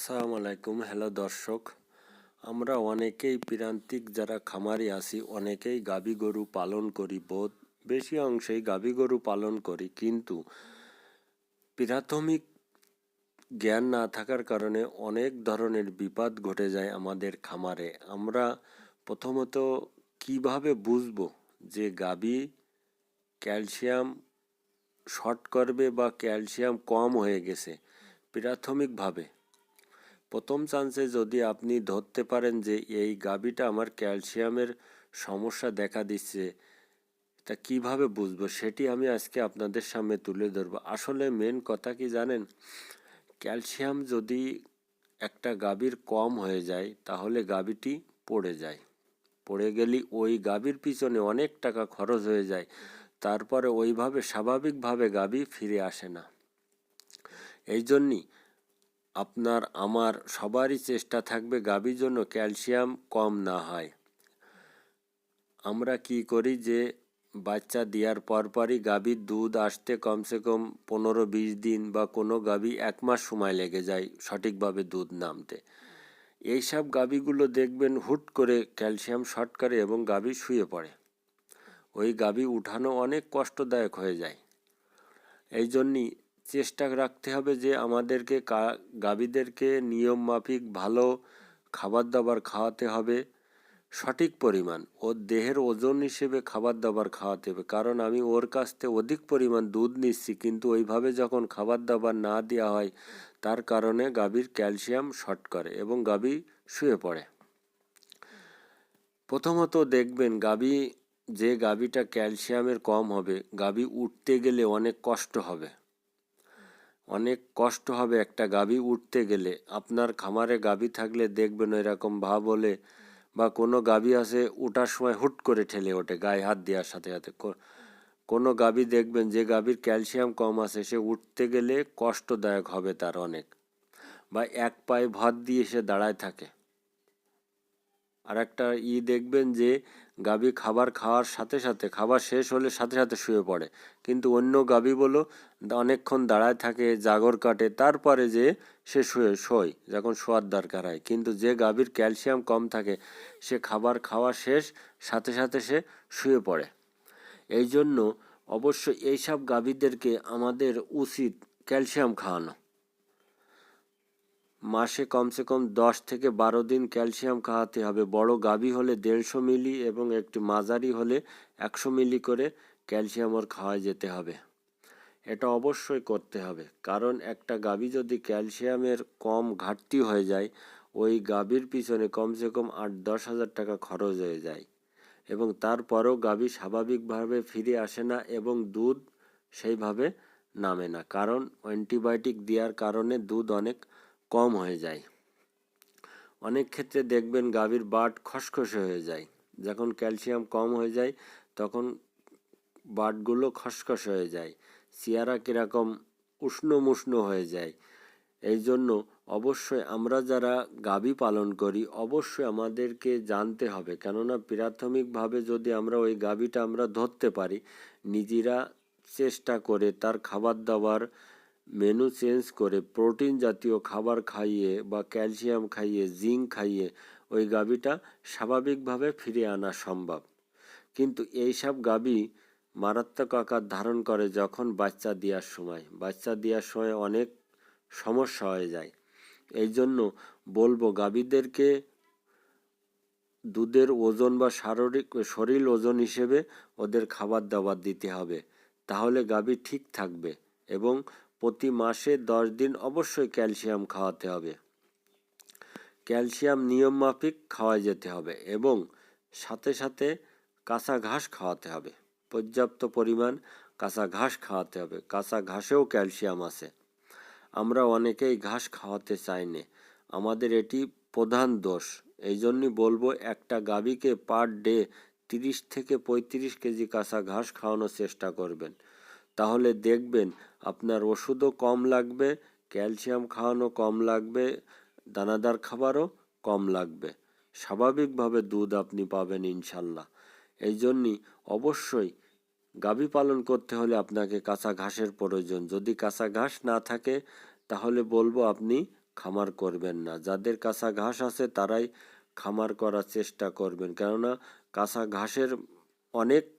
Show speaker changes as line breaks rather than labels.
আসসালামু আলাইকুম। হ্যালো দর্শক, আমরা অনেকেই প্রান্তিক যারা খামারি আছি অনেকেই গাভী গরু পালন করি, বেশি অংশেই গাভী গরু পালন করি, কিন্তু প্রাথমিক জ্ঞান না থাকার কারণে অনেক ধরনের বিপদ ঘটে যায় আমাদের খামারে। আমরা প্রথমত কিভাবে বুঝবো যে গাভী ক্যালসিয়াম শর্ট করবে বা ক্যালসিয়াম কম হয়ে গেছে? প্রাথমিকভাবে প্রথম চান্সে যদি আপনি ধরতে পারেন যে এই গাভীটা আমার ক্যালসিয়ামের সমস্যা দেখা দিচ্ছে, তা কিভাবে বুঝবো সেটি আমি আজকে আপনাদের সামনে তুলে ধরবো। আসলে মেন কথা কি জানেন, ক্যালসিয়াম যদি একটা গাভীর কম হয়ে যায় তাহলে গাভীটি পড়ে যায়। পড়ে গেলে ওই গাভীর পিছনে অনেক টাকা খরচ হয়ে যায়, তারপরে ওইভাবে স্বাভাবিকভাবে গাভী ফিরে আসে না। এই জন্যই আপনার আমার সবারই চেষ্টা থাকবে গাভীর জন্য ক্যালসিয়াম কম না হয়। আমরা কি করি যে বাচ্চা দেওয়ার পরপরই গাভীর দুধ আসতে কমসে কম 15-20 দিন বা কোনো গাভী 1 মাস সময় লেগে যায় সঠিকভাবে দুধ নামতে। এইসব গাভীগুলো দেখবেন হুট করে ক্যালসিয়াম শর্ট করে এবং গাভী শুয়ে পড়ে। ওই গাভী উঠানো অনেক কষ্টদায়ক হয়ে যায়। এই জন্যই চেষ্টা রাখতে হবে যে আমাদেরকে গাভীদেরকে নিয়ম মাফিক ভালো খাবার দাবার খাওয়াতে হবে, সঠিক পরিমাণ ওর দেহের ওজন হিসেবে খাবার দাবার খাওয়াতে হবে। কারণ আমি ওর কাছ থেকে অধিক পরিমাণ দুধ নিচ্ছি, কিন্তু ওইভাবে যখন খাবার দাবার না দেওয়া হয় তার কারণে গাভীর ক্যালসিয়াম শর্ট করে এবং গাভী শুয়ে পড়ে। প্রথমত দেখবেন যে গাভীটা ক্যালসিয়ামের কম হবে, গাভী উঠতে গেলে অনেক কষ্ট হবে। একটা গাভী উঠতে গেলে। আপনার খামারে গাভী থাকলে দেখবেন এরকম ভাব হলে, বা কোনো গাভী আছে উঠার সময় হুট করে ঠেলে ওঠে গায়ে হাত দেওয়ার সাথে সাথে। কোনো গাভী দেখবেন যে গাভীর ক্যালসিয়াম কম আছে সে উঠতে গেলে কষ্টদায়ক হবে তার অনেক, বা এক পায়ে ভর দিয়ে সে দাঁড়ায় থাকে। আর একটা দেখবেন যে গাভী খাবার খাওয়ার সাথে সাথে, খাবার শেষ হলে সাথে সাথে শুয়ে পড়ে, কিন্তু অন্য গাভী বলো অনেকক্ষণ দাঁড়ায় থাকে, জাগর কাটে, তারপরে যে সে শোয় যখন শোয়ার দরকার হয়। কিন্তু যে গাভীর ক্যালসিয়াম কম থাকে সে খাবার খাওয়া শেষ সাথে সাথে সে শুয়ে পড়ে। এই জন্য অবশ্যই এইসব গাভীদেরকে আমাদের উচিত ক্যালসিয়াম খাওয়ানো। মাসে কমসে কম 10 থেকে 12 দিন ক্যালসিয়াম খাওয়াতে হবে। বড় গাভী হলে 150 মিলি এবং একটি মাঝারি হলে 100 মিলি করে ক্যালসিয়াম ওর খাওয়া যেতে হবে। এটা অবশ্যই করতে হবে, কারণ একটা গাভী যদি ক্যালসিয়ামের কম ঘাটতি হয়ে যায় ওই গাভীর পিছনে কমসে কম 8-10 হাজার টাকা খরচ হয়ে যায়, এবং তারপরেও গাভী স্বাভাবিকভাবে ফিরে আসে না এবং দুধ সেইভাবে নামে না, কারণ অ্যান্টিবায়োটিক দেওয়ার কারণে দুধ অনেক কম হয়ে যায়। অনেক ক্ষেত্রে দেখবেন গাভীর বাট খসখসে হয়ে যায়। যখন ক্যালসিয়াম কম হয়ে যায় তখন বাটগুলো খসখসে হয়ে যায়, চেহারা কীরকম উষ্ণ হয়ে যায়। এই জন্য অবশ্যই আমরা যারা গাভী পালন করি অবশ্যই আমাদেরকে জানতে হবে, কেননা প্রাথমিকভাবে যদি আমরা ওই গাভীটা আমরা ধরতে পারি, নিজেরা চেষ্টা করে তার খাবার দাবার মেনু চেঞ্জ করে প্রোটিন জাতীয় খাবার খাইয়ে বা ক্যালসিয়াম খাইয়ে, জিঙ্ক খাইয়ে ওই গাভীটা স্বাভাবিকভাবে ফিরিয়ে আনা সম্ভব। কিন্তু এইসব গাভী মারাত্মক আকার ধারণ করে যখন বাচ্চা দেওয়ার সময় অনেক সমস্যা হয়ে যায়। এই জন্য বলবো গাভীদেরকে দুধের ওজন বা শরীর ওজন হিসেবে ওদের খাবার দাবার দিতে হবে, তাহলে গাভী ঠিক থাকবে। এবং প্রতি মাসে 10 দিন অবশ্যই ক্যালসিয়াম খাওয়াতে হবে। ক্যালসিয়াম নিয়ম মাফিক খাওয়া যেতে হবে এবং সাথে সাথে কাঁচা ঘাস খাওয়াতে হবে। পর্যাপ্ত পরিমাণ কাঁচা ঘাস খাওয়াতে হবে। কাঁচা ঘাসেও ক্যালসিয়াম আছে। আমরা অনেকেই ঘাস খাওয়াতে চাই না, আমাদের এটি প্রধান দোষ। এই জন্যই বলবো একটা গাভীকে পার ডে 30 থেকে 35 কেজি কাঁচা ঘাস খাওয়ানোর চেষ্টা করবেন, তাহলে দেখবেন আপনার ওষুধও কম লাগবে, ক্যালসিয়াম খাওয়ানো কম লাগবে, দানাদার খাবারও কম লাগবে, স্বাভাবিকভাবে দুধ আপনি পাবেন ইনশাল্লাহ। এই জন্যই অবশ্যই গাভী পালন করতে হলে আপনাকে কাঁচা ঘাসের প্রয়োজন। যদি কাঁচা ঘাস না থাকে তাহলে বলবো আপনি খামার করবেন না। যাদের কাঁচা ঘাস আছে তারাই খামার করার চেষ্টা করবেন, কেননা কাঁচা ঘাসের অনেক